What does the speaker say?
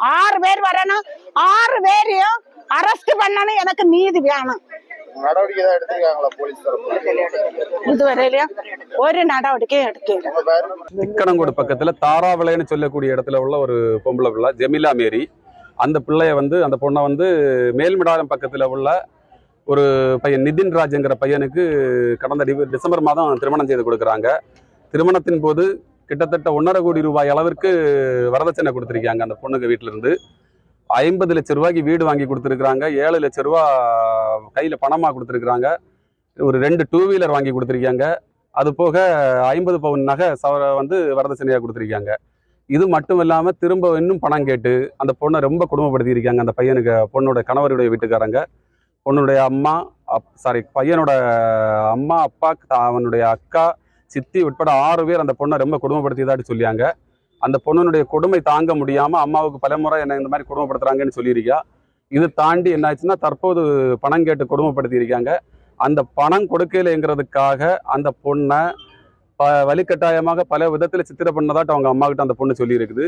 6 பேர் வரணும், 6 பேரையும் அரெஸ்ட் பண்ணணும். எனக்கு நீதி வேணும். நடவடிக்கை தான் எடுத்திருக்காங்களா போலீஸ் தரப்பு? இதுவரையிலும் ஒரு நடவடிக்கையும் எடுக்கல. திக்கணங்கோடு பக்கத்துல தாராவிளைன்னு சொல்லக்கூடிய இடத்துல உள்ள ஒரு பொம்பளை பிள்ளை ஜெமிலா மேரி. அந்த பிள்ளைய அந்த பொண்ணை மேல்மிடாரம் பக்கத்துல உள்ள ஒரு பையன் நிதின் ராஜ்ங்கிற பையனுக்கு கடந்த டிசம்பர் மாதம் திருமணம் செய்து கொடுக்குறாங்க. திருமணத்தின் போது கிட்டத்தட்ட 1.5 கோடி ரூபாய் அளவிற்கு வரதட்சணை கொடுத்துருக்காங்க. அந்த பொண்ணுக்கு வீட்டில இருந்து 50 லட்சம் ரூபாய்க்கு வீடு வாங்கி கொடுத்துருக்குறாங்க. 7 லட்சம் ரூபா கையில் பணமாக கொடுத்துருக்குறாங்க. ஒரு 2 2 வீலர் வாங்கி கொடுத்துருக்காங்க. அது போக 50 பவுன் நகை வரதட்சணையாக கொடுத்துருக்காங்க. இது மட்டும் இல்லாமல் திரும்ப இன்னும் பணம் கேட்டு அந்த பொண்ணை ரொம்ப கொடுமைப்படுத்தியிருக்காங்க. அந்த பையனுக்கு பொண்ணோட கணவருடைய வீட்டுக்காரங்க, பொண்ணுடைய அம்மா பையனோட அம்மா, அப்பா, அவனுடைய அக்கா, சித்தி உட்பட 6 பேர் அந்த பொண்ணை ரொம்ப கொடுமைப்படுத்தியதாட்டு சொல்லியாங்க. அந்த பொண்ணுடைய கொடுமை தாங்க முடியாமல் அம்மாவுக்கு பலமுறை என்ன இந்த மாதிரி கொடுமைப்படுத்துறாங்கன்னு சொல்லியிருக்கா. இது தாண்டி என்ன ஆச்சுன்னா தற்போது பணம் கேட்டு கொடுமைப்படுத்தியிருக்காங்க. அந்த பணம் கொடுக்கலைங்கிறதுக்காக அந்த பொண்ணை வலுக்கட்டாயமாக பல விதத்தில் சித்திர பண்ணதாட்டு அவங்க அம்மா கிட்ட அந்த பொண்ணு சொல்லியிருக்குது.